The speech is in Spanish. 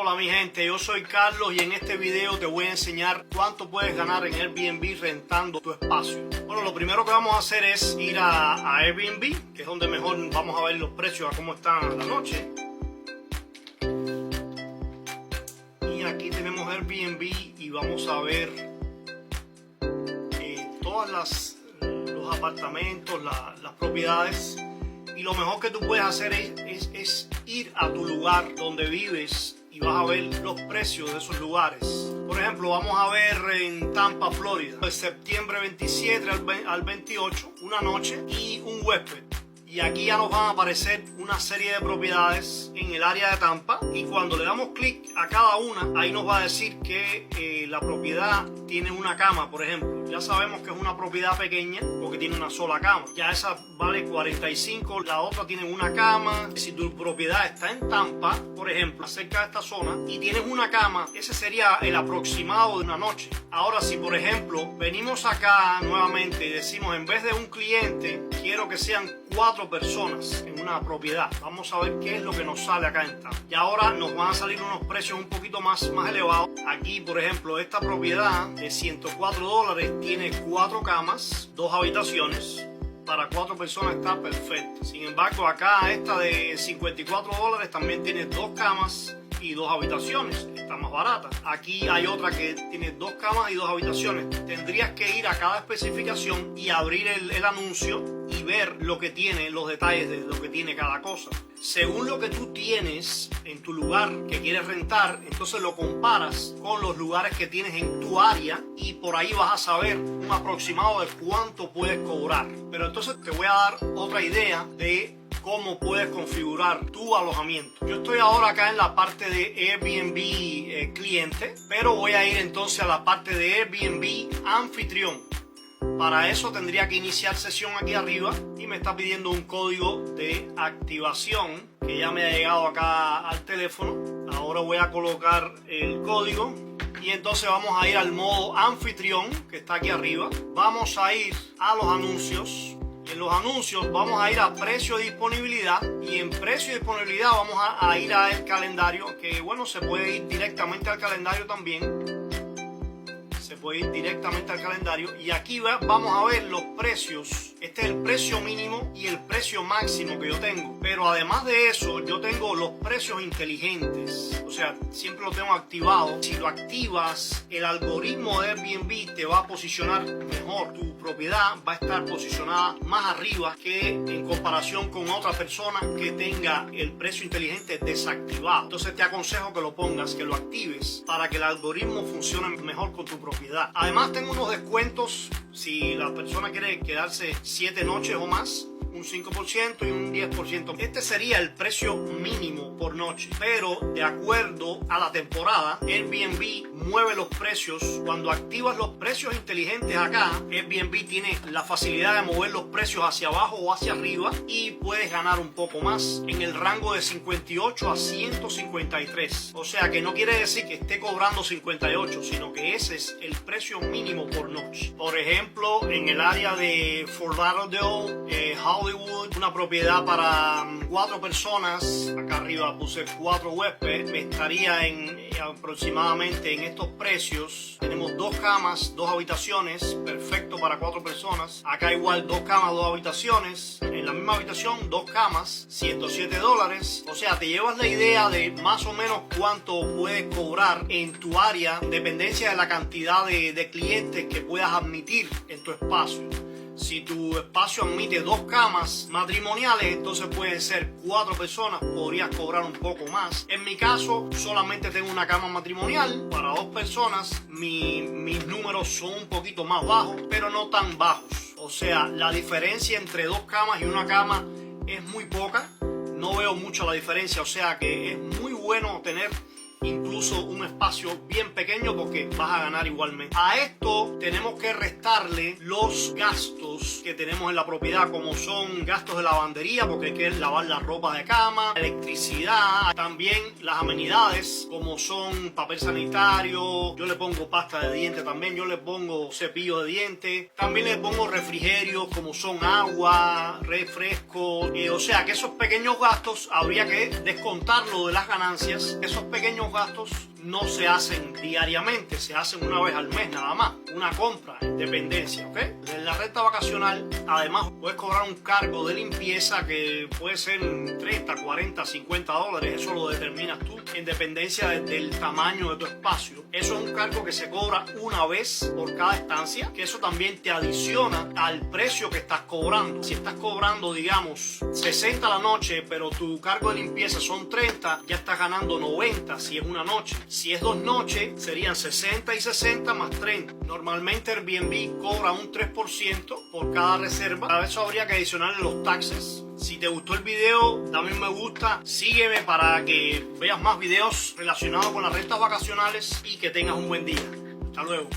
Hola mi gente, yo soy Carlos y en este video te voy a enseñar cuánto puedes ganar en Airbnb rentando tu espacio. Bueno, lo primero que vamos a hacer es ir a Airbnb, que es donde mejor vamos a ver los precios, a cómo están a la noche. Y aquí tenemos Airbnb y vamos a ver todas los apartamentos, las propiedades. Y lo mejor que tú puedes hacer es ir a tu lugar donde vives y vas a ver los precios de esos lugares. Por ejemplo, vamos a ver en Tampa, Florida, de septiembre 27 al 28, una noche y un huésped. Y aquí ya nos van a aparecer una serie de propiedades en el área de Tampa. Y cuando le damos clic a cada una, ahí nos va a decir que la propiedad tiene una cama, por ejemplo. Ya sabemos que es una propiedad pequeña porque tiene una sola cama. Ya esa vale 45, la otra tiene una cama. Si tu propiedad está en Tampa, por ejemplo, cerca de esta zona, y tienes una cama, ese sería el aproximado de una noche. Ahora, si por ejemplo venimos acá nuevamente y decimos, en vez de un cliente, quiero que sean 4 personas en una propiedad. Vamos a ver qué es lo que nos sale acá en Tampa. Y ahora nos van a salir unos precios un poquito más elevados. Aquí, por ejemplo, esta propiedad de $104 tiene 4 camas, 2 habitaciones. Para 4 personas está perfecto. Sin embargo, acá esta de $54 también tiene 2 camas y 2 habitaciones, está más barata. Aquí hay otra que tiene 2 camas y 2 habitaciones. Tendrías que ir a cada especificación y abrir el anuncio y ver lo que tiene, los detalles de lo que tiene cada cosa. Según lo que tú tienes en tu lugar que quieres rentar, entonces lo comparas con los lugares que tienes en tu área y por ahí vas a saber un aproximado de cuánto puedes cobrar. Pero entonces te voy a dar otra idea de cómo puedes configurar tu alojamiento. Yo estoy ahora acá en la parte de Airbnb cliente, pero voy a ir entonces a la parte de Airbnb anfitrión. Para eso tendría que iniciar sesión aquí arriba y me está pidiendo un código de activación que ya me ha llegado acá al teléfono. Ahora voy a colocar el código y entonces vamos a ir al modo anfitrión que está aquí arriba. Vamos a ir a los anuncios. En los anuncios vamos a ir a precio de disponibilidad y en precio de disponibilidad vamos a ir al calendario, que bueno, se puede ir directamente al calendario también. Se puede ir directamente al calendario y aquí vamos a ver los precios. Este es el precio mínimo y el precio máximo que yo tengo. Pero además de eso, yo tengo los precios inteligentes. O sea, siempre lo tengo activado. Si lo activas, el algoritmo de Airbnb te va a posicionar mejor. Tu propiedad va a estar posicionada más arriba que en comparación con otra persona que tenga el precio inteligente desactivado. Entonces te aconsejo que lo pongas, que lo actives para que el algoritmo funcione mejor con tu propiedad. Además tengo unos descuentos si la persona quiere quedarse 7 noches o más, un 5% y un 10%. Este sería el precio mínimo por noche, pero de acuerdo a la temporada, Airbnb mueve los precios. Cuando activas los precios inteligentes acá, Airbnb tiene la facilidad de mover los precios hacia abajo o hacia arriba y puedes ganar un poco más en el rango de 58 a 153. O sea que no quiere decir que esté cobrando 58, sino que ese es el precio mínimo por noche. Por ejemplo, en el área de Fort Lauderdale, Hollywood, una propiedad para 4 personas, acá arriba puse 4 huéspedes, me estaría aproximadamente en estos precios. Tenemos 2 camas, 2 habitaciones, perfecto para 4 personas. Acá igual 2 camas, 2 habitaciones. En la misma habitación, 2 camas, $107. O sea, te llevas la idea de más o menos cuánto puedes cobrar en tu área, en dependencia de la cantidad de clientes que puedas admitir en tu espacio. Si tu espacio admite 2 camas matrimoniales, entonces pueden ser 4 personas, podrías cobrar un poco más. En mi caso, solamente tengo una cama matrimonial para 2 personas. Mis números son un poquito más bajos, pero no tan bajos. O sea, la diferencia entre 2 camas y una cama es muy poca. No veo mucho la diferencia, o sea que es muy bueno tener incluso incluso un espacio bien pequeño porque vas a ganar igualmente. A esto tenemos que restarle los gastos que tenemos en la propiedad, como son gastos de lavandería, porque hay que lavar la ropa de cama, electricidad, también las amenidades como son papel sanitario, yo le pongo pasta de dientes también, yo le pongo cepillo de dientes, también le pongo refrigerios como son agua, refresco, o sea que esos pequeños gastos habría que descontarlo de las ganancias. Esos pequeños gastos no se hacen diariamente, se hacen una vez al mes nada más, una compra en dependencia, ¿ok? En la renta vacacional, además, puedes cobrar un cargo de limpieza que puede ser 30, 40, 50 dólares, eso lo determinas tú, en dependencia del tamaño de tu espacio. Eso es un cargo que se cobra una vez por cada estancia, que eso también te adiciona al precio que estás cobrando. Si estás cobrando, digamos, 60 a la noche, pero tu cargo de limpieza son 30, ya estás ganando 90 si es una noche. Si es 2 noches, serían 60 y 60 más 30. Normalmente Airbnb cobra un 3% por cada reserva. A eso habría que adicionarle los taxes. Si te gustó el video, dame un me gusta, sígueme para que veas más videos relacionados con las rentas vacacionales y que tengas un buen día. Hasta luego.